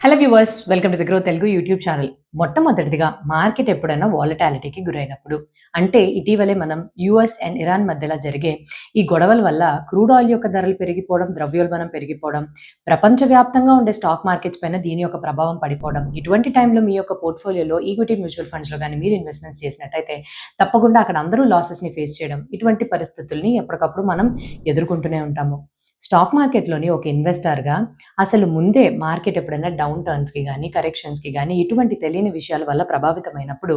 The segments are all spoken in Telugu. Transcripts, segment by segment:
Hello viewers, welcome to the Grow Telugu YouTube channel. మొట్టమొదటిదిగా మార్కెట్ ఎప్పుడైనా వాలటాలిటీకి గురైనప్పుడు, అంటే ఇటీవలే మనం యూఎస్ అండ్ ఇరాన్ మధ్యలో జరిగే ఈ గొడవల వల్ల క్రూడ్ ఆయిల్ యొక్క ధరలు పెరిగిపోవడం, ద్రవ్యోల్బణం పెరిగిపోవడం, ప్రపంచవ్యాప్తంగా ఉండే స్టాక్ మార్కెట్స్ పైన దీని యొక్క ప్రభావం పడిపోవడం, ఇటువంటి టైంలో మీ యొక్క పోర్ట్ఫోలియోలో ఈక్విటీ మ్యూచువల్ ఫండ్స్లో కానీ మీరు ఇన్వెస్ట్మెంట్స్ చేసినట్టయితే తప్పకుండా అక్కడ అందరూ లాసెస్ని ఫేస్ చేయడం, ఇటువంటి పరిస్థితుల్ని ఎప్పటికప్పుడు మనం ఎదుర్కొంటూనే ఉంటాము. స్టాక్ మార్కెట్‌లోని ఒక ఇన్వెస్టర్‌గా అసలు ముందే మార్కెట్ ఎప్పుడైనా డౌన్ టర్న్స్‌కి గానీ, కరెక్షన్స్‌కి గానీ ఇటువంటి తెలియని విషయాల వల్ల ప్రభావితమైనప్పుడు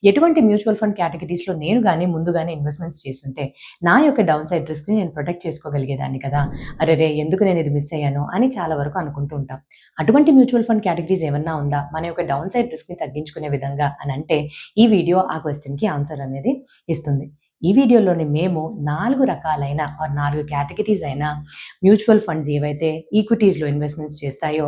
ఎటువంటి మ్యూచువల్ ఫండ్ కేటగిరీస్‌లో నేను గానీ ముందుగానే ఇన్వెస్ట్‌మెంట్స్ చేసుంటే నా యొక్క డౌన్ సైడ్ రిస్క్‌ని నేను ప్రొటెక్ట్ చేసుకోగలిగేదాన్ని కదా! అరెరే! ఎందుకు నేను ఇది మిస్ అయ్యాను అని చాలా వరకు అనుకుంటూ ఉంటాం. అటువంటి మ్యూచువల్ ఫండ్ కేటగిరీస్ ఏమన్నా ఉందా? మన యొక్క డౌన్ సైడ్ రిస్క్‌ని తగ్గించుకునే విధంగా అనంటే ఈ వీడియో ఆ క్వెషన్‌కి ఆన్సర్ అనేది ఇస్తుంది. ఈ వీడియోలోని మేము 4 రకాలైన 4 కేటగిరీస్ అయిన మ్యూచువల్ ఫండ్స్ ఏవైతే ఈక్విటీస్‌లో ఇన్వెస్ట్‌మెంట్స్ చేస్తాయో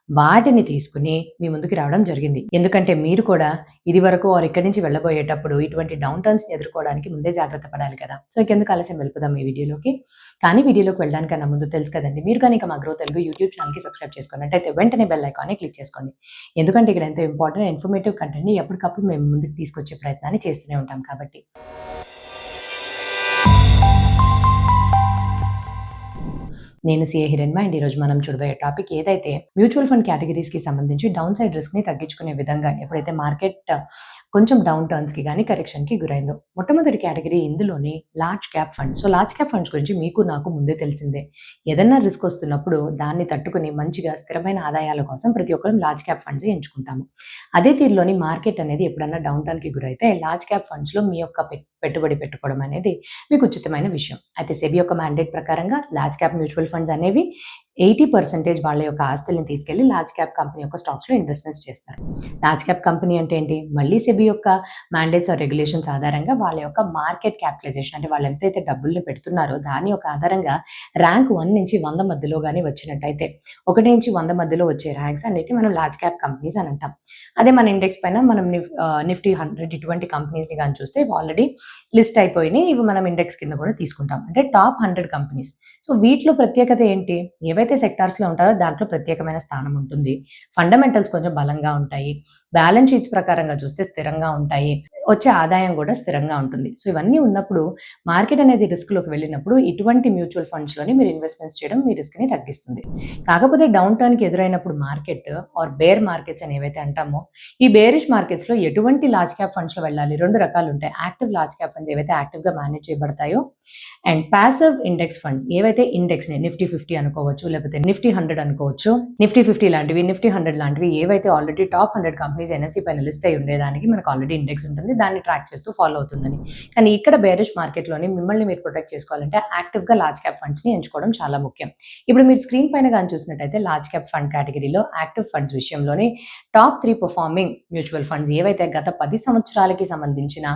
వాటిని తీసుకొని మీ ముందుకు రావడం జరిగింది. ఎందుకంటే మీరు కూడా ఇదివరకు ఇక్కడి నుంచి వెళ్ళబోయేటప్పుడు ఇటువంటి డౌన్ టర్న్స్‌ని ఎదుర్కోవడానికి ముందే జాగ్రత్త పడాలి కదా! సో ఇంకెందుకు ఆలస్యం వెళ్ళిపోదాం ఈ వీడియోలోకి. కానీ వీడియోలోకి వెళ్ళడానికన్నా ముందు తెలుసు కదండీ, మీరు కనుక మా గ్రో తెలుగు యూట్యూబ్ ఛానల్‌కి సబ్స్క్రైబ్ చేసుకున్నట్టయితే వెంటనే బెల్ ఐకాన్ని క్లిక్ చేసుకోండి. ఎందుకంటే ఇక్కడ ఎంతో ఇంపార్టెంట్ ఇన్ఫర్మేటివ్ కంటెంట్‌ని ఎప్పటికప్పుడు మేము ముందుకు తీసుకొచ్చే ప్రయత్నాన్ని చేస్తూనే ఉంటాం కాబట్టి. నేను సిఏ హిరణ్మ అండ్ ఈరోజు మనం చూడబోయే టాపిక్ ఏదైతే మ్యూచువల్ ఫండ్ కేటగిరీస్‌కి సంబంధించి డౌన్ సైడ్ రిస్క్‌ని తగ్గించుకునే విధంగా ఎప్పుడైతే మార్కెట్ కొంచెం డౌన్ టర్న్స్‌కి గానీ, కరెక్షన్‌కి గురైందో. మొట్టమొదటి కేటగిరీ ఇందులోని large cap fund. So large cap funds గురించి మీకు నాకు ముందే తెలిసిందే. ఏదన్నా రిస్క్ వస్తున్నప్పుడు దాన్ని తట్టుకుని మంచిగా స్థిరమైన ఆదాయాల కోసం ప్రతి ఒక్కరం లార్జ్ క్యాప్ ఫండ్స్ ఎంచుకుంటాము. అదే తీరులోని మార్కెట్ అనేది ఎప్పుడన్నా డౌన్ టర్న్‌కి గురైతే లార్జ్ క్యాప్ ఫండ్స్‌లో మీ యొక్క పెట్టుబడి పెట్టుకోవడం అనేది మీకు ఉచితమైన విషయం. అయితే సెబీ యొక్క మ్యాండేట్ ప్రకారంగా లార్జ్ క్యాప్ మ్యూచువల్ ఫండ్స్ అనేవి 80% వాళ్ళ యొక్క ఆస్తుల్ని తీసుకెళ్లి లార్జ్ క్యాప్ కంపెనీ యొక్క స్టాక్స్‌లో ఇన్వెస్ట్‌మెంట్స్ చేస్తారు. లార్జ్ క్యాప్ కంపెనీ అంటే ఏంటి? మళ్ళీ సెబీ యొక్క మ్యాండేట్స్ ఆర్ రెగ్యులేషన్స్ ఆధారంగా వాళ్ళ యొక్క మార్కెట్ క్యాపిటలైజేషన్, అంటే వాళ్ళు ఎంతైతే డబ్బుల్ని పెడుతున్నారో దాని యొక్క ఆధారంగా ర్యాంక్ 1 నుంచి 100 మధ్యలో గానీ వచ్చినట్టయితే 1 నుంచి 100 మధ్యలో వచ్చే ర్యాంక్స్ అన్నిటిని మనం లార్జ్ క్యాప్ కంపెనీస్ అని అంటాం. అదే మన ఇండెక్స్ పైన మనం నిఫ్టీ 100 ఇటువంటి కంపెనీస్‌ని గానీ చూస్తే ఆల్రెడీ లిస్ట్ అయిపోయినాయి. ఇవి మనం ఇండెక్స్ కింద కూడా తీసుకుంటాం. అంటే టాప్ 100 కంపెనీస్. సో వీటిలో ప్రత్యేకత ఏంటి? ఏవైతే సెక్టార్స్‌లో ఉంటారో దాంట్లో ప్రత్యేకమైన స్థానం ఉంటుంది. ఫండమెంటల్స్ కొంచెం బలంగా ఉంటాయి. బ్యాలెన్స్ షీట్స్ ప్రకారంగా చూస్తే స్థిరంగా ఉంటాయి. వచ్చే ఆదాయం కూడా స్థిరంగా ఉంటుంది. సో ఇవన్నీ ఉన్నప్పుడు మార్కెట్ అనేది రిస్క్‌లోకి వెళ్ళినప్పుడు ఇటువంటి మ్యూచువల్ ఫండ్స్‌లోని మీరు ఇన్వెస్ట్‌మెంట్స్ చేయడం మీ రిస్క్‌ని తగ్గిస్తుంది. కాకపోతే డౌన్ టర్న్‌కి ఎదురైనప్పుడు మార్కెట్ ఆర్ బేర్ మార్కెట్స్ అని ఏవైతే అంటామో, ఈ బేరిష్ మార్కెట్స్‌లో ఎటువంటి లార్జ్ క్యాప్ ఫండ్స్‌లో వెళ్ళాలి? 2 రకాలు ఉంటాయి. యాక్టివ్ లార్జ్ క్యాప్ ఫండ్స్ ఏవైతే యాక్టివ్‌గా మేనేజ్ చేయబడతాయో అండ్ పాసివ్ ఇండెక్స్ ఫండ్స్ ఏవైతే ఇండెక్స్‌ని నిఫ్టీ 50 అనుకోవచ్చు, లేకపోతే నిఫ్టీ 100 అనుకోవచ్చు. నిఫ్టీ 50 లాంటివి, నిఫ్టీ 100 లాంటివి ఏవైతే ఆల్రెడీ టాప్ 100 కంపెనీస్ ఎన్ఎస్‌సి పైన లిస్ట్ అయి ఉండేదానికి మనకు ఆల్రెడీ ఇండెక్స్ ఉంటుంది. దాన్ని ట్రాక్ చేస్తూ ఫాలో అవుతుందని. కానీ ఇక్కడ బేరిష్ మార్కెట్‌లోని మిమ్మల్ని మీరు ప్రొటెక్ట్ చేసుకోవాలంటే యాక్టివ్‌గా లార్జ్ క్యాప్ ఫండ్స్‌ని ఎంచుకోవడం చాలా ముఖ్యం. ఇప్పుడు మీరు స్క్రీన్ పైన గాని చూసినట్టయితే లార్జ్ క్యాప్ ఫండ్ కేటగిరీలో యాక్టివ్ ఫండ్స్ విషయంలోని టాప్ 3 పెర్ఫార్మింగ్ మ్యూచువల్ ఫండ్స్ ఏవైతే గత 10 సంవత్సరాలకి సంబంధించిన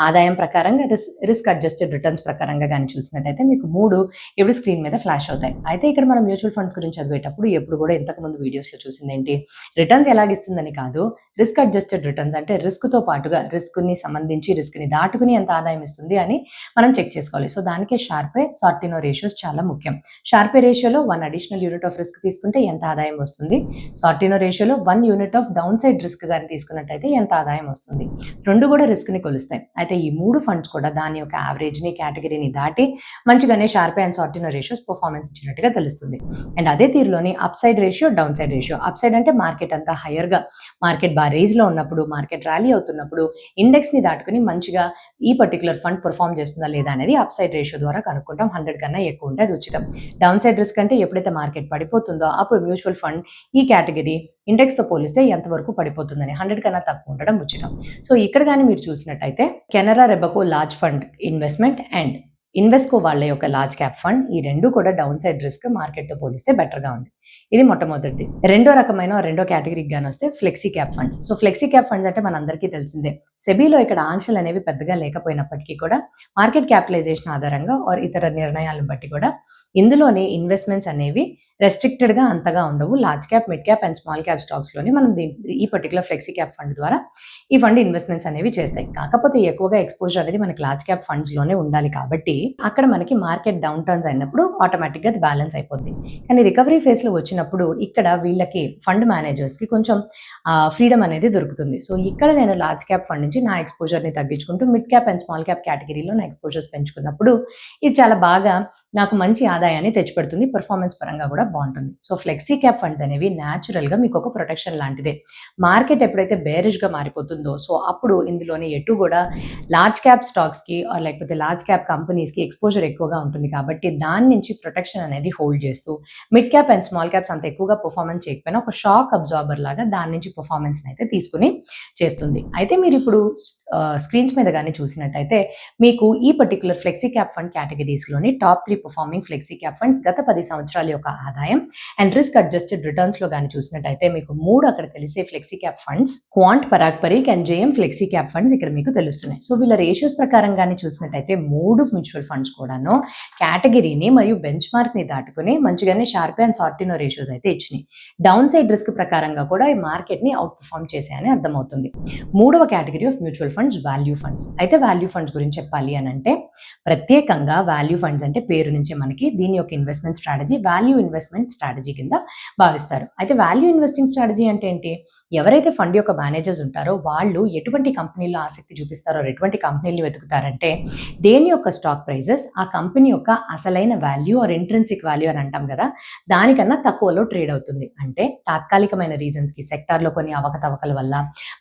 ఆదాయం ప్రకారంగా రిస్క్ అడ్జస్టెడ్ రిటర్న్స్ ప్రకారంగా గాని చూసినట్టయితే మీకు 3 ఇప్పుడు స్క్రీన్ మీద ఫ్లాష్ అవుతాయి. అయితే ఇక్కడ మనం మ్యూచువల్ ఫండ్స్ గురించి చదివేటప్పుడు ఎప్పుడు కూడా ఇంతకు ముందు వీడియోస్‌లో చూసిందేంటి? రిటర్న్స్ ఎలాగిస్తుందని కాదు, రిస్క్ అడ్జస్టెడ్ రిటర్న్స్ అంటే రిస్క్‌తో పాటుగా రిస్క్‌ని సంబంధించి రిస్క్‌ని దాటుకుని ఎంత ఆదాయం ఇస్తుంది అని మనం చెక్ చేసుకోవాలి. సో దానికే షార్పే, సార్టినో రేషియోస్ చాలా ముఖ్యం. షార్పే రేషియోలో 1 అడిషనల్ యూనిట్ ఆఫ్ రిస్క్ తీసుకుంటే ఎంత ఆదాయం వస్తుంది? సార్టినో రేషియోలో 1 unit of down side risk గాని తీసుకున్నట్టయితే ఎంత ఆదాయం వస్తుంది? 2 కూడా రిస్క్‌ని కొలుస్తాయి. అయితే ఈ 3 ఫండ్స్ కూడా దాని యొక్క యావరేజ్‌ని, కేటగిరీని దాటి మంచిగానే Sharpe and Sortino ratios performance ఇచ్చినట్టుగా తెలుస్తుంది. అండ్ అదే తీరులోని upside ratio, downside ratio. Upside అంటే మార్కెట్ అంతా హైయర్‌గా, మార్కెట్ రేంజ్‌లో ఉన్నప్పుడు, మార్కెట్ ర్యాలీ అవుతున్నప్పుడు ఇండెక్స్‌ని దాటుకుని మంచిగా ఈ పర్టిక్యులర్ ఫండ్ పర్ఫార్మ్ చేస్తుందా లేదా అనేది అప్ సైడ్ రేషియో ద్వారా కనుక్కుంటాం. 100 కన్నా ఎక్కువ ఉంటే అది ఉచితం. డౌన్ సైడ్ రిస్క్ అంటే ఎప్పుడైతే మార్కెట్ పడిపోతుందో అప్పుడు మ్యూచువల్ ఫండ్ ఈ కేటగిరీ ఇండెక్స్‌తో పోలిస్తే ఎంతవరకు పడిపోతుందని 100 కన్నా తక్కువ ఉండడం ఉచితం. సో ఇక్కడ గాని మీరు చూసినట్టయితే Canara Robeco large fund investment and Invesco వాళ్ళ యొక్క లార్జ్ క్యాప్ ఫండ్ ఈ 2 కూడా డౌన్ సైడ్ రిస్క్ మార్కెట్‌తో పోలిస్తే బెటర్‌గా ఉంది. ఇది మొట్టమొదటిది. రెండో కేటగిరీకి గాని వస్తే flexi cap funds. So flexi cap funds అంటే మనందరికీ తెలిసిందే. సెబీలో ఇక్కడ ఆంక్షలు అనేవి పెద్దగా లేకపోయినప్పటికీ కూడా మార్కెట్ క్యాపిటలైజేషన్ ఆధారంగా ఆర్ ఇతర నిర్ణయాలను బట్టి కూడా ఇందులోని ఇన్వెస్ట్మెంట్స్ అనేవి రెస్ట్రిక్టెడ్‌గా అంతగా ఉండవు. Large cap, mid cap and small cap స్టాక్స్‌లోని మనం ఈ పర్టిక్యులర్ ఫ్లెక్సీ క్యాప్ ఫండ్ ద్వారా ఈ ఫండ్ ఇన్వెస్ట్మెంట్స్ అనేవి చేస్తాయి. కాకపోతే ఎక్కువగా ఎక్స్‌పోజర్ అనేది మనకి లార్జ్ క్యాప్ ఫండ్స్‌లోనే ఉండాలి కాబట్టి అక్కడ మనకి మార్కెట్ డౌన్ టర్న్స్ అయినప్పుడు ఆటోమేటిక్‌గా అది బ్యాలెన్స్ అయిపోద్ది. కానీ రికవరీ ఫేజ్‌లో వచ్చినప్పుడు ఇక్కడ వీళ్ళకి ఫండ్ మేనేజర్స్‌కి కొంచెం ఫ్రీడమ్ అనేది దొరుకుతుంది. సో, ఇక్కడ నేను లార్జ్ క్యాప్ ఫండ్ నుంచి నా ఎక్స్‌పోజర్‌ని తగ్గించుకుంటూ mid cap and small cap కేటగిరీలో నా ఎక్స్‌పోజర్స్ పెంచుకున్నప్పుడు ఇది చాలా బాగా నాకు మంచి ఆదాయాన్ని తెచ్చిపెడుతుంది. పెర్ఫార్మెన్స్ పరంగా కూడా బావుంటుంది. సో, ఫ్లెక్సీ క్యాప్ ఫండ్స్ అనేవి న్యాచురల్‌గా మీకు ఒక ప్రొటెక్షన్ లాంటిదే. మార్కెట్ ఎప్పుడైతే బేరిష్‌గా మారిపోతుందో సో, అప్పుడు ఇందులోని ఎటు కూడా లార్జ్ క్యాప్ స్టాక్స్‌కి లేకపోతే లార్జ్ క్యాప్ కంపెనీస్‌కి ఎక్స్‌పోజర్ ఎక్కువగా ఉంటుంది కాబట్టి దాని నుంచి ప్రొటెక్షన్ అనేది హోల్డ్ చేస్తూ mid cap and small caps అంత ఎక్కువగా పెర్ఫార్మెన్స్ చేయకపోయినా ఒక షాక్ అబ్జార్బర్ లాగా దాని నుంచి పెర్ఫార్మెన్స్‌ని అయితే తీసుకొని చేస్తుంది. అయితే మీరిప్పుడు స్క్రీన్స్ మీద గాని చూసినట్టయితే మీకు ఈ పర్టిక్యులర్ ఫ్లెక్సీ క్యాప్ ఫండ్ కేటగిరీస్‌లోని top 3 performing flexi cap funds గత 10 సంవత్సరాల యొక్క ఆదాయం అండ్ రిస్క్ అడ్జస్టెడ్ రిటర్న్స్‌లో గాని చూసినట్టయితే మీకు 3 అక్కడ తెలిసే flexi cap funds Quant, Parag Parikh and JM flexi cap funds ఇక్కడ మీకు తెలుస్తున్నాయి. సో వీళ్ళ రేషియోస్ ప్రకారం గాని చూసినట్టయితే 3 మ్యూచువల్ ఫండ్స్ కూడాను కేటగిరీని మరియు బెంచ్ మార్క్‌ని దాటుకొని మంచిగానే షార్ప్ అండ్ సార్టినో రేషియోస్ అయితే ఇచ్చినాయి. డౌన్ సైడ్ రిస్క్ ప్రకారంగా కూడా ఈ మార్కెట్‌ని అవుట్ పెర్ఫార్మ్ చేశాయని అర్థమవుతుంది. మూడవ category of mutual funds value funds. అయితే వాల్యూ ఫండ్స్ గురించి చెప్పాలి అని అంటే ప్రత్యేకంగా వాల్యూ ఫండ్స్ అంటే పేరు నుంచి మనకి దీని యొక్క investment strategy value investment strategy కింద భావిస్తారు. అయితే వాల్యూ ఇన్వెస్టింగ్ స్ట్రాటజీ అంటే ఏంటి? ఎవరైతే ఫండ్ యొక్క మేనేజర్స్ ఉంటారో వాళ్ళు ఎటువంటి కంపెనీలో ఆసక్తి చూపిస్తారో ఎటువంటి కంపెనీలు వెతుకుతారంటే దేని యొక్క స్టాక్ ప్రైజెస్ ఆ కంపెనీ యొక్క అసలైన వాల్యూ ఆర్ ఇంట్రిన్సిక్ వాల్యూ అని అంటాం కదా దానికన్నా తక్కువలో ట్రేడ్ అవుతుంది. అంటే తాత్కాలికమైన రీజన్స్‌కి సెక్టార్‌లో కొన్ని అవకతవకల వల్ల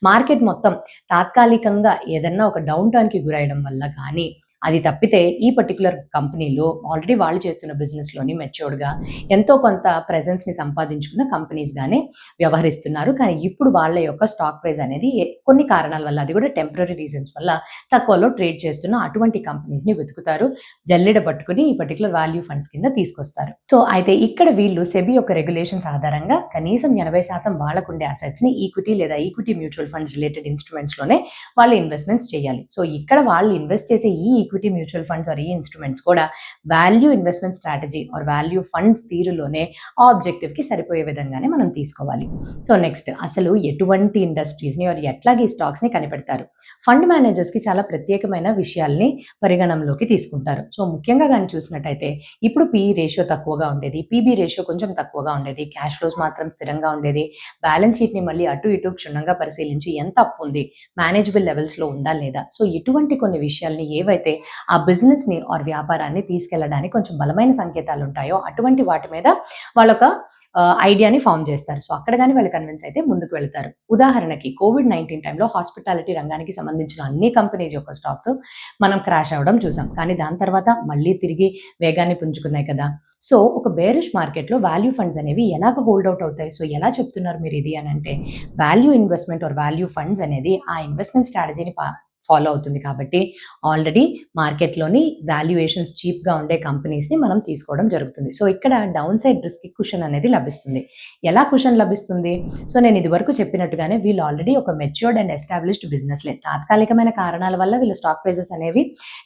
మార్కెట్ మొత్తం తాత్కాలికంగా ఏదన్నా ఒక డౌన్ టర్న్‌కి గురయడం వల్ల కానీ అది తప్పితే ఈ పర్టిక్యులర్ కంపెనీలో ఆల్రెడీ వాళ్ళు చేస్తున్న బిజినెస్‌లోని మెచ్యూర్డ్‌గా ఎంతో కొంత ప్రెజెన్స్‌ని సంపాదించుకున్న కంపెనీస్‌గానే వ్యవహరిస్తున్నారు. కానీ ఇప్పుడు వాళ్ళ యొక్క స్టాక్ ప్రైస్ అనేది కొన్ని కారణాల వల్ల అది కూడా టెంపరరీ రీజన్స్ వల్ల తక్కువలో ట్రేడ్ చేస్తున్న అటువంటి కంపెనీస్‌ని వెతుకుతారు. జల్లెడ పట్టుకొని ఈ పర్టిక్యులర్ వాల్యూ ఫండ్స్ కింద తీసుకొస్తారు. సో అయితే ఇక్కడ వీళ్ళు సెబీ యొక్క రెగ్యులేషన్స్ ఆధారంగా కనీసం 80% వాళ్ళకుండే అసెట్స్‌ని ఈక్విటీ లేదా ఈక్విటీ మ్యూచువల్ ఫండ్స్ రిలేటెడ్ ఇన్స్ట్రుమెంట్స్‌లోనే వాళ్ళు ఇన్వెస్ట్మెంట్స్ చేయాలి. సో ఇక్కడ వాళ్ళు ఇన్వెస్ట్ చేసే ఈ ఈక్విటీ మ్యూచువల్ ఫండ్స్ ఆర్ ఈ ఇన్స్ట్రుమెంట్స్ కూడా value investment strategy or value funds తీరులోనే ఆ ఆబ్జెక్టివ్‌కి సరిపోయే విధంగానే మనం తీసుకోవాలి. సో నెక్స్ట్ అసలు ఎటువంటి ఇండస్ట్రీస్‌ని ఆర్ ఎట్లాగే ఈ స్టాక్స్‌ని కనిపెడతారు? ఫండ్ మేనేజర్స్‌కి చాలా ప్రత్యేకమైన విషయాల్ని పరిగణనలోకి తీసుకుంటారు. సో ముఖ్యంగా గాని చూసినట్టయితే ఇప్పుడు పీఈ రేషియో తక్కువగా ఉండేది, పీబీ రేషియో కొంచెం తక్కువగా ఉండేది, క్యాష్ ఫ్లోస్ మాత్రం స్థిరంగా ఉండేది, బ్యాలెన్స్ షీట్‌ని మళ్ళీ అటు ఇటు క్షుణ్ణంగా పరిశీలించి ఎంత అప్పు ఉంది, మేనేజబుల్ లెవెల్స్‌లో ఉందా లేదా, సో ఇటువంటి కొన్ని విషయాల్ని ఏవైతే ఆ బిజినెస్‌ని ఆర్ వ్యాపారాన్ని తీసుకెళ్లడానికి కొంచెం బలమైన సంకేతాలు ఉంటాయో అటువంటి వాటి మీద వాళ్ళొక ఐడియాని ఫామ్ చేస్తారు. సో అక్కడ గాని వాళ్ళు కన్విన్స్ అయితే ముందుకు వెళ్తారు. ఉదాహరణకి కోవిడ్-19 టైంలో హాస్పిటాలిటీ రంగానికి సంబంధించిన అన్ని కంపెనీస్ యొక్క స్టాక్స్ మనం క్రాష్ అవ్వడం చూసాం. కానీ దాని తర్వాత మళ్ళీ తిరిగి వేగాన్ని పుంజుకున్నాయి కదా. సో ఒక బేరిష్ మార్కెట్‌లో వాల్యూ ఫండ్స్ అనేవి ఎలాగ హోల్డ్ అవుట్ అవుతాయి? సో ఎలా చెప్తున్నారు మీరు ఇది అని అంటే value investment or value funds అనేది ఆ ఇన్వెస్ట్మెంట్ స్ట్రాటజీని ఫాలో అవుతుంది కాబట్టి ఆల్రెడీ మార్కెట్‌లోని వాల్యుయేషన్స్ చీప్‌గా ఉండే కంపెనీస్‌ని మనం తీసుకోవడం జరుగుతుంది. సో ఇక్కడ డౌన్ సైడ్ రిస్క్ కుషన్ అనేది లభిస్తుంది. ఎలా కుషన్ లభిస్తుంది? సో నేను ఇదివరకు చెప్పినట్టుగానే వీళ్ళు ఆల్రెడీ ఒక మెచ్యూర్డ్ అండ్ ఎస్టాబ్లిష్డ్ బిజినెస్‌లే. తాత్కాలికమైన కారణాల వల్ల వీళ్ళ స్టాక్ ప్రైజెస్ అనేవి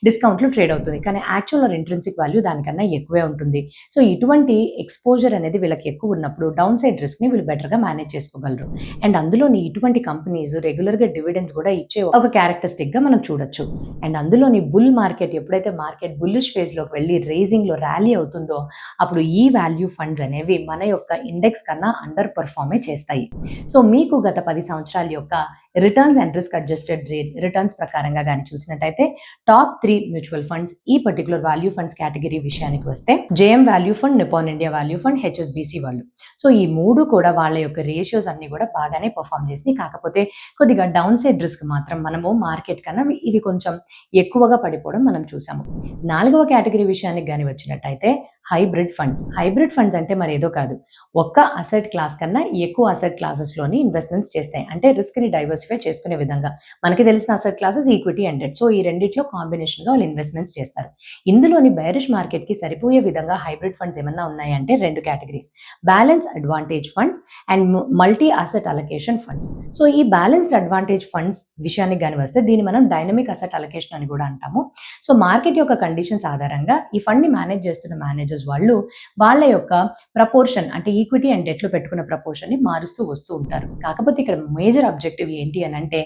డిస్కౌంట్‌లో ట్రేడ్ అవుతుంది. కానీ యాక్చువల్ ఆర్ ఇంట్రిన్సిక్ వాల్యూ దానికన్నా ఎక్కువే ఉంటుంది. సో ఇటువంటి ఎక్స్‌పోజర్ అనేది వీళ్ళకి ఎక్కువ ఉన్నప్పుడు డౌన్ సైడ్ రిస్క్‌ని వీళ్ళు బెటర్‌గా మేనేజ్ చేసుకోగలరు. అండ్ అందులోని ఇటువంటి కంపెనీస్ రెగ్యులర్‌గా డివిడెండ్స్ కూడా ఇచ్చే ఒక క్యారెక్టరిస్టిక్ గా మనం చూడొచ్చు. అండ్ అందులోని బుల్ మార్కెట్ ఎప్పుడైతే మార్కెట్ బుల్లిష్ ఫేజ్ లోకి వెళ్ళి రేజింగ్ లో ర్యాలీ అవుతుందో అప్పుడు ఈ వాల్యూ ఫండ్స్ అనేవి మన యొక్క ఇండెక్స్ కన్నా అండర్ పర్ఫార్మే చేస్తాయి. సో మీకు గత 10 సంవత్సరాల యొక్క returns and risk adjusted returns ప్రకారంగా కానీ చూసినట్టయితే టాప్ 3 మ్యూచువల్ ఫండ్స్ ఈ పర్టికులర్ వాల్యూ ఫండ్స్ కేటగిరీ విషయానికి వస్తే JM value fund, Nippon India value fund, HSBC వాళ్ళు. సో ఈ 3 కూడా వాళ్ళ యొక్క రేషియోస్ అన్ని కూడా బాగానే పర్ఫామ్ చేసినాయి. కాకపోతే కొద్దిగా డౌన్ సైడ్ రిస్క్ మాత్రం మనము మార్కెట్ కన్నా ఇవి కొంచెం ఎక్కువగా పడిపోవడం మనం చూసాము. 4వ కేటగిరీ విషయానికి కానీ వచ్చినట్టయితే హైబ్రిడ్ ఫండ్స్. హైబ్రిడ్ ఫండ్స్ అంటే మరి ఏదో కాదు, ఒక్క అసెట్ క్లాస్ కన్నా ఎక్కువ అసెట్ క్లాసెస్లోని ఇన్వెస్ట్మెంట్స్ చేస్తాయి. అంటే రిస్క్ని డైవర్సిఫై చేసుకునే విధంగా. మనకి తెలిసిన asset classes equity and debt. So ఈ రెండిట్లో కాంబినేషన్గా వాళ్ళు ఇన్వెస్ట్మెంట్స్ చేస్తారు. ఇందులోని బేరిష్ మార్కెట్కి సరిపోయే విధంగా హైబ్రిడ్ ఫండ్స్ ఏమన్నా ఉన్నాయంటే 2 categories, balance advantage funds and multi asset allocation funds. So ఈ బ్యాలెన్స్డ్ అడ్వాంటేజ్ ఫండ్స్ విషయానికి కానీ వస్తే దీన్ని మనం డైనమిక్ అసెట్ అలొకేషన్ అని కూడా అంటాము. సో మార్కెట్ యొక్క కండిషన్స్ ఆధారంగా ఈ ఫండ్ని మేనేజ్ చేస్తున్న మేనేజర్స్ వాళ్ళు వాళ్ళ యొక్క ప్రపోర్షన్ అంటే ఈక్విటీ అండ్ డెట్ లో పెట్టుకున్న ప్రపోర్షన్ ని మారుస్తూ వస్తూ ఉంటారు. కాకపోతే ఇక్కడ మేజర్ అబ్జెక్టివ్ ఏంటి అని అంటే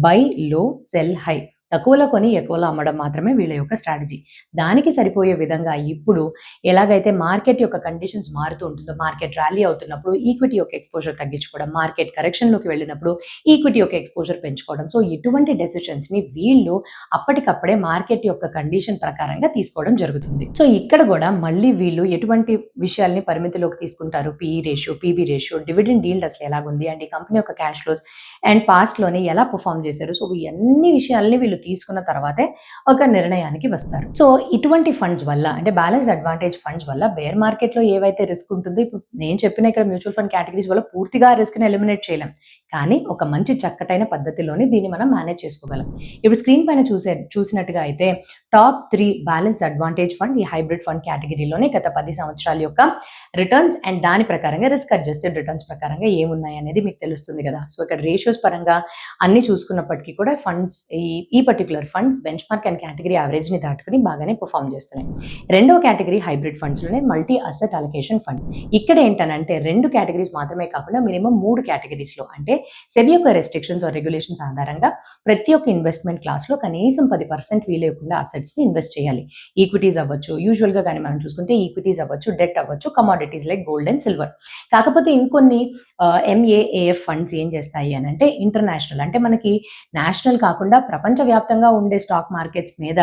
బై లో సెల్ హై. తక్కువలో కొని ఎక్కువలో అమ్మడం మాత్రమే వీళ్ళ యొక్క స్ట్రాటజీ. దానికి సరిపోయే విధంగా ఇప్పుడు ఎలాగైతే మార్కెట్ యొక్క కండిషన్స్ మారుతూ ఉంటుందో, మార్కెట్ ర్యాలీ అవుతున్నప్పుడు ఈక్విటీ యొక్క ఎక్స్‌పోజర్ తగ్గించుకోవడం, మార్కెట్ కరెక్షన్‌లోకి వెళ్ళినప్పుడు ఈక్విటీ యొక్క ఎక్స్‌పోజర్ పెంచుకోవడం. సో ఇటువంటి డెసిషన్స్‌ని వీళ్ళు అప్పటికప్పుడే మార్కెట్ యొక్క కండిషన్ ప్రకారంగా తీసుకోవడం జరుగుతుంది. సో ఇక్కడ కూడా మళ్ళీ వీళ్ళు ఎటువంటి విషయాల్ని పరిమితిలోకి తీసుకుంటారు, PE ratio, PB ratio, dividend yield అసలు ఎలాగుంది అండ్ ఈ కంపెనీ యొక్క క్యాష్ ఫ్లోస్ అండ్ పాస్ట్‌లోని ఎలా పెర్ఫార్మ్ చేశారు. సో ఈ అన్ని విషయాల్ని వీళ్ళు తీసుకున్న తర్వాతే ఒక నిర్ణయానికి వస్తారు. సో ఇటువంటి ఫండ్స్ వల్ల అంటే బ్యాలెన్స్డ్ అడ్వాంటేజ్ ఫండ్స్ వల్ల బేర్ మార్కెట్‌లో ఏవైతే రిస్క్ ఉంటుందో, ఇప్పుడు నేను చెప్పిన ఇక్కడ మ్యూచువల్ ఫండ్ కేటగిరీస్ వల్ల పూర్తిగా రిస్క్‌ని ఎలిమినేట్ చేయలేం. కానీ ఒక మంచి చక్కటైన పద్ధతిలోని దీన్ని మనం మేనేజ్ చేసుకోగలం. ఇప్పుడు స్క్రీన్ పైన చూసినట్టుగా అయితే టాప్ 3 బ్యాలెన్స్డ్ అడ్వాంటేజ్ ఫండ్ ఈ హైబ్రిడ్ ఫండ్ కేటగిరీలోనే గత 10 సంవత్సరాల యొక్క రిటర్న్స్ అండ్ దాని ప్రకారంగా రిస్క్ అడ్జస్టెడ్ రిటర్న్స్ ప్రకారంగా ఏమున్నాయి అనేది మీకు తెలుస్తుంది కదా. సో ఇక్కడ రేషియోస్ పరంగా అన్ని చూసుకున్నప్పటికీ కూడా ఫండ్స్ ఈ particular funds benchmark and category యావరేజ్ని దాటుకుని బాగానే పర్ఫామ్ చేస్తున్నాయి. రెండవ కేటగిరీ హైబ్రిడ్ ఫండ్స్లోనే మల్టీ అసెట్ అలొకేషన్ ఫండ్స్. ఇక్కడ ఏంటనంటే 2 కేటగిరీస్ మాత్రమే కాకుండా మినిమం 3 కేటగిరీస్లో అంటే సెబీ యొక్క రెస్ట్రిక్షన్స్ ఆర్ రెగ్యులేషన్స్ ఆధారంగా ప్రతి ఒక్క ఇన్వెస్ట్మెంట్ క్లాస్లో కనీసం 10% వీలేకుండా అసెట్స్ని ఇన్వెస్ట్ చేయాలి. ఈక్విటీస్ అవ్వచ్చు, యూజువల్గా కానీ మనం చూసుకుంటే ఈక్విటీస్ అవ్వచ్చు, డెట్ అవ్వచ్చు, commodities like gold and silver. కాకపోతే ఇంకొన్ని ఎంఏఏఎఫ్ ఫండ్స్ ఏం చేస్తాయి అని అంటే ఇంటర్నేషనల్ అంటే మనకి నేషనల్ కాకుండా ప్రపంచవ్యాప్తంగా ఉండే స్టాక్ మార్కెట్స్ మీద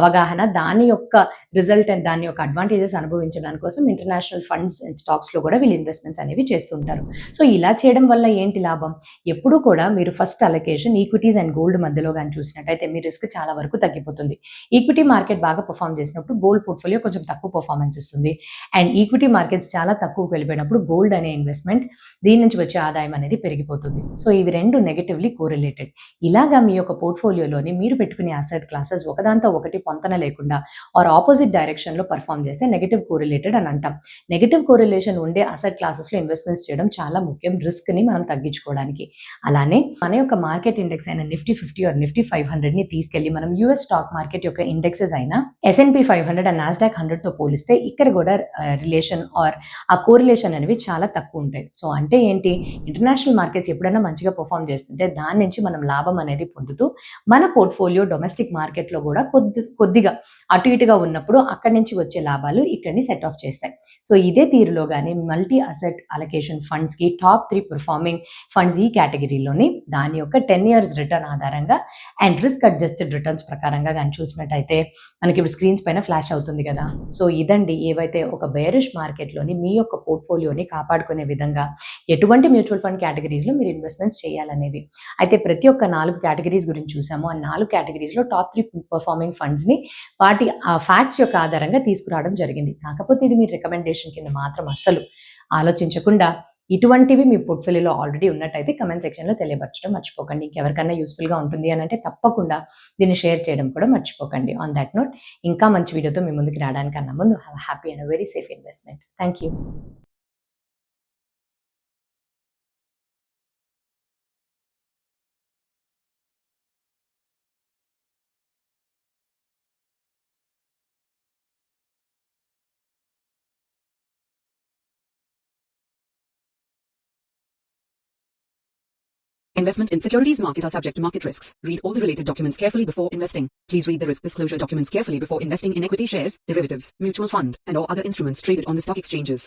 అవగాహన, దాని యొక్క రిజల్ట్ అండ్ దాని యొక్క అడ్వాంటేజెస్ అనుభవించడానికి కోసం ఇంటర్నేషనల్ ఫండ్స్ అండ్ స్టాక్స్లో కూడా వీళ్ళు ఇన్వెస్ట్మెంట్స్ అనేవి చేస్తుంటారు. సో ఇలా చేయడం వల్ల ఏంటి లాభం? ఎప్పుడు కూడా మీరు first allocation equities and gold మధ్యలో కానీ చూసినట్టయితే మీ రిస్క్ చాలా వరకు తగ్గిపోతుంది. ఈక్విటీ మార్కెట్ బాగా పర్ఫామ్ చేసినప్పుడు గోల్డ్ పోర్ట్ఫోలియో కొంచెం తక్కువ పర్ఫార్మెన్స్ ఇస్తుంది. అండ్ ఈక్విటీ మార్కెట్స్ చాలా తక్కువ వెళ్ళిపోయినప్పుడు గోల్డ్ అనే ఇన్వెస్ట్మెంట్, దీని నుంచి వచ్చే ఆదాయం అనేది పెరిగిపోతుంది. సో ఇవి రెండు నెగటివ్లీ కోరిలేటెడ్. ఇలాగా మీ యొక్క పోర్ట్ఫోలియోలోని మీరు పెట్టుకునే అసెట్ క్లాసెస్ ఒకదాంతో ఒకటి పొంతన లేకుండా ఆర్ ఆపోజిట్ డైరెక్షన్లో పర్ఫామ్ చేస్తే నెగటివ్ కోరిలేటెడ్ అని అంటాం. నెగటివ్ కోరిలేషన్ ఉండే అసెట్ క్లాసెస్లో ఇన్వెస్ట్మెంట్స్ చేయడం చాలా ముఖ్యం రిస్క్ని మనం తగ్గించుకోవడానికి. అలానే మన యొక్క మార్కెట్ ఇండెక్స్ అయిన నిఫ్టీ 50 ఆర్ నిఫ్టీ 500ని తీసుకెళ్లి మనం యూఎస్ స్టాక్ మార్కెట్ యొక్క ఇండెక్సెస్ అయిన S&P 500 అండ్ నాస్డాక్ 100తో పోలిస్తే ఇక్కడ కూడా రిలేషన్ ఆర్ ఆ కోరిలేషన్ అనేవి చాలా తక్కువ ఉంటాయి. సో అంటే ఏంటి, ఇంటర్నేషనల్ మార్కెట్స్ ఎప్పుడైనా మంచిగా పర్ఫామ్ చేస్తుంటే దాని నుంచి మనం లాభం అనేది పొందుతూ మన పోర్ట్ఫోలియో డొమెస్టిక్ మార్కెట్లో కూడా కొద్దిగా అటు ఇటుగా ఉన్నప్పుడు అక్కడి నుంచి వచ్చే లాభాలు ఇక్కడిని సెట్ ఆఫ్ చేస్తాయి. సో ఇదే తీరులో కానీ మల్టీ అసెట్ అలొకేషన్ ఫండ్స్కి టాప్ 3 పర్ఫార్మింగ్ ఫండ్స్ ఈ కేటగిరీలోని దాని యొక్క 10 years రిటర్న్ ఆధారంగా అండ్ రిస్క్ అడ్జస్టెడ్ రిటర్న్స్ ప్రకారంగా కానీ చూసినట్టయితే మనకి ఇప్పుడు స్క్రీన్స్ పైన ఫ్లాష్ అవుతుంది కదా. సో ఇదండి ఏవైతే ఒక బేరిష్ మార్కెట్లోని మీ యొక్క పోర్ట్ఫోలియోని కాపాడుకునే విధంగా ఎటువంటి మ్యూచువల్ ఫండ్ కేటగిరీస్లో మీరు ఇన్వెస్ట్మెంట్స్ చేయాలనేవి. అయితే ప్రతి ఒక్క 4 కేటగిరీస్ గురించి చూసాము. ఆ 4 కేటగిరీస్లో టాప్ 3 పర్ఫార్మింగ్ ఫండ్స్ని వాటి ఫ్యాక్ట్స్ యొక్క ఆధారంగా తీసుకురావడం జరిగింది. కాకపోతే ఇది మీ రికమెండేషన్ కింద మాత్రం అస్సలు ఆలోచించకుండా ఇటువంటివి మీ పోర్ట్ఫోలియోలో ఆల్రెడీ ఉన్నట్టయితే కమెంట్ సెక్షన్లో తెలియపరచడం మర్చిపోకండి. ఇంకెవరికైనా యూస్ఫుల్గా ఉంటుంది అని అంటే తప్పకుండా దీన్ని షేర్ చేయడం కూడా మర్చిపోకండి. ఆన్ దట్ నోట్ ఇంకా మంచి వీడియోతో మీ ముందుకు రావడానికన్నా ముందు have happy and very safe investment. Thank you. Investment in securities market are subject to market risks. Read all the related documents carefully before investing. Please read the risk disclosure documents carefully before investing in equity shares, derivatives, mutual fund, and or other instruments traded on the stock exchanges.